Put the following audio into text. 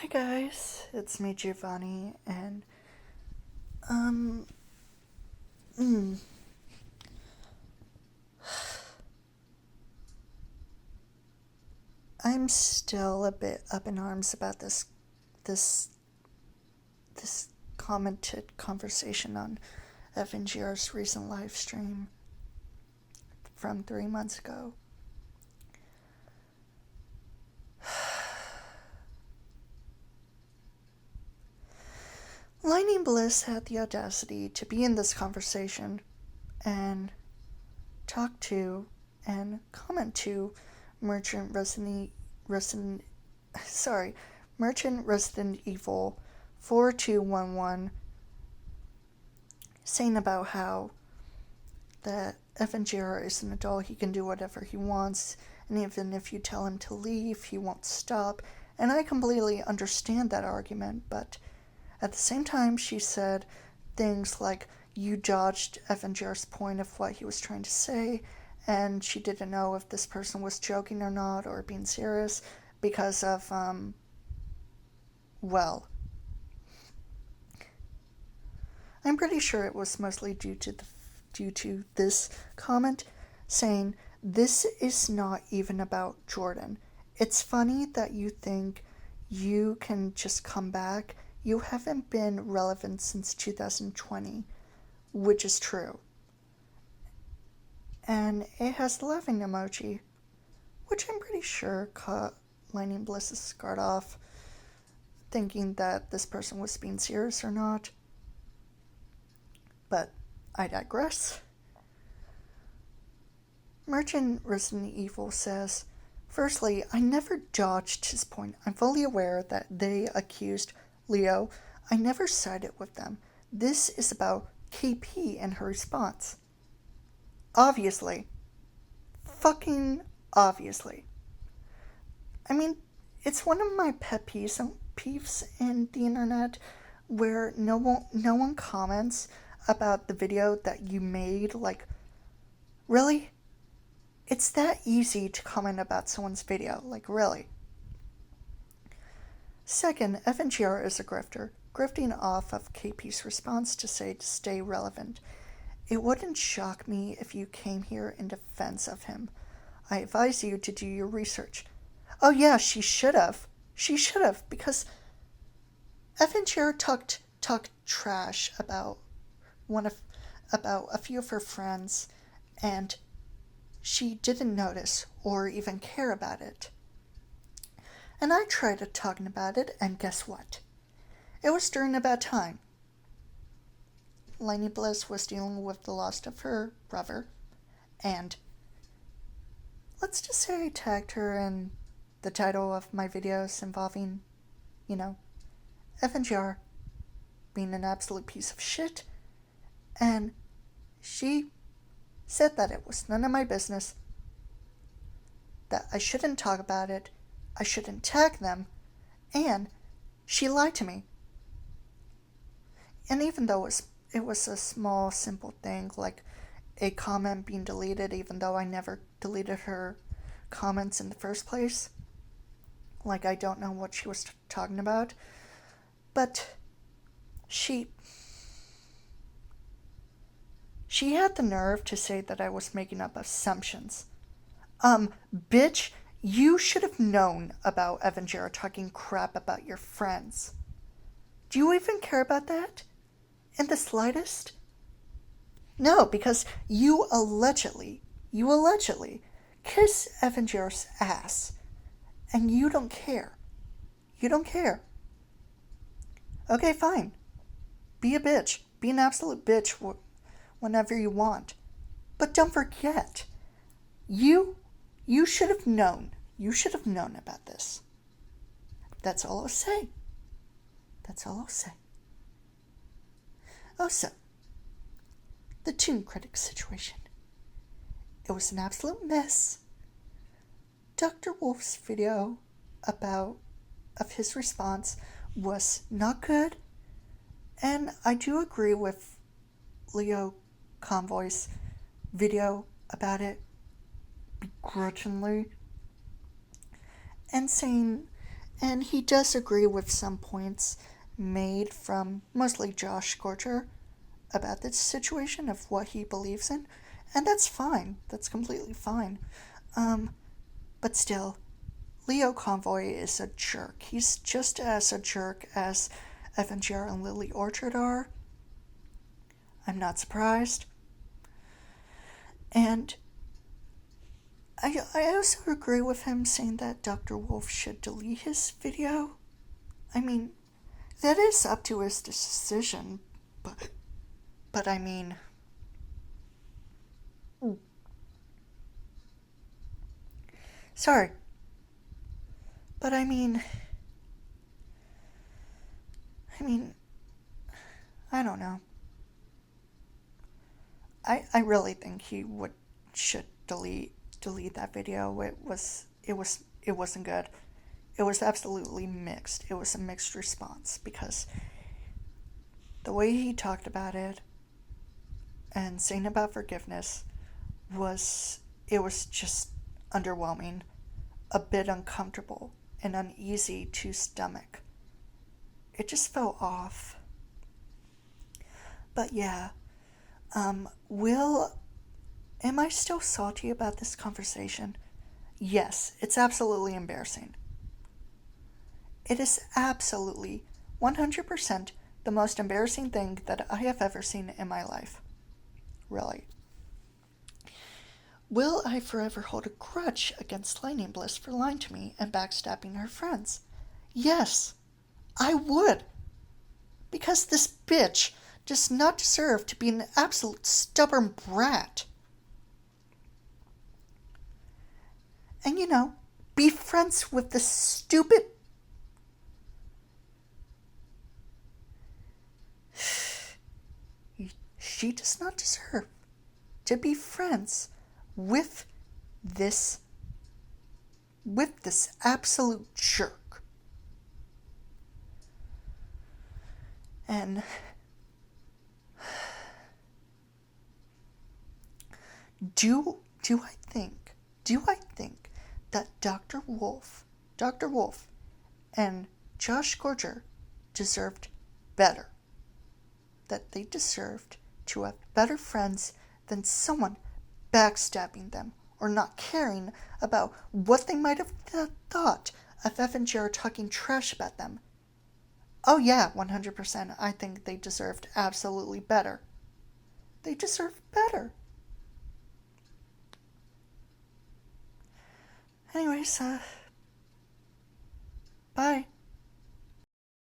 Hi guys, it's me Giovanni, and um, mm, I'm still a bit up in arms about this this commented conversation on FNGR's recent live stream from 3 months ago. Lightning Bliss had the audacity to be in this conversation and talk to and comment to Merchant Resident Merchant Resident Evil 4211, saying about how that FNGR is an adult, he can do whatever he wants, and even if you tell him to leave, he won't stop. And I completely understand that argument, but at the same time, she said things like, you dodged FNGR's point of what he was trying to say, and she didn't know if this person was joking or not, or being serious, because of, well, I'm pretty sure it was mostly due to this comment saying, this is not even about Jordan. It's funny that you think you can just come back. You haven't been relevant since 2020, which is true. And it has the laughing emoji, which I'm pretty sure caught Lightning Bliss's guard off, thinking that this person was being serious or not. But I digress. Merchant Resident Evil says, firstly, I never dodged his point. I'm fully aware that they accused Leo. I never sided with them. This is about KP and her response. Obviously. Fucking obviously. I mean, it's one of my pet peeves in the internet where no one comments about the video that you made. Like, really? It's that easy to comment about someone's video. Like, really? Second, FNGR is a grifter, grifting off of KP's response to say to stay relevant. It wouldn't shock me if you came here in defense of him. I advise you to do your research. Oh yeah, she should have. She should have, because FNGR talked trash about a few of her friends, and she didn't notice or even care about it. And I tried talking about it, and guess what? It was during a bad time. Lightning Bliss was dealing with the loss of her brother, and let's just say I tagged her in the title of my videos involving, FNGR being an absolute piece of shit, and she said that it was none of my business, that I shouldn't talk about it, I shouldn't tag them, and she lied to me. And even though it was a small, simple thing, like a comment being deleted, even though I never deleted her comments in the first place, like I don't know what she was talking about, but she had the nerve to say that I was making up assumptions. Bitch, you should have known about FNGR talking crap about your friends. Do you even care about that? In the slightest? No, because you allegedly kiss FNGR's ass, and you don't care. You don't care. Okay, fine. Be a bitch. Be an absolute bitch whenever you want. But don't forget, you should have known. You should have known about this. That's all I'll say. That's all I'll say. Also, the Toon Critic situation. It was an absolute mess. Dr. Wolf's video of his response was not good, and I do agree with Leo Convoy's video about it begrudgingly, and saying And he does agree with some points made from mostly Josh Scorcher about this situation of what he believes in, and that's fine. That's completely fine. But still, Leo Convoy is a jerk. He's just as a jerk as Evan Jarrett and Lily Orchard are. I'm not surprised. And I also agree with him saying that Dr. Wolf should delete his video. I mean, that is up to his decision, but I mean, sorry, but I mean, I don't know. I really think he should delete that video. It wasn't good. It was absolutely mixed. It was a mixed response because the way he talked about it and saying about forgiveness was just underwhelming, a bit uncomfortable and uneasy to stomach. It just felt off. But yeah, am I still salty about this conversation? Yes, it's absolutely embarrassing. It is absolutely 100% the most embarrassing thing that I have ever seen in my life. Really. Will I forever hold a grudge against Lightning Bliss for lying to me and backstabbing her friends? Yes, I would. Because this bitch does not deserve to be an absolute stubborn brat. And be friends with the stupid. She does not deserve to be friends with this absolute jerk. And do I think that Dr. Wolf and Josh Scorcher deserved better? That they deserved to have better friends than someone backstabbing them or not caring about what they might have thought of Evan Jarrett talking trash about them. Oh yeah, 100%. I think they deserved absolutely better. They deserve better. Anyways, bye.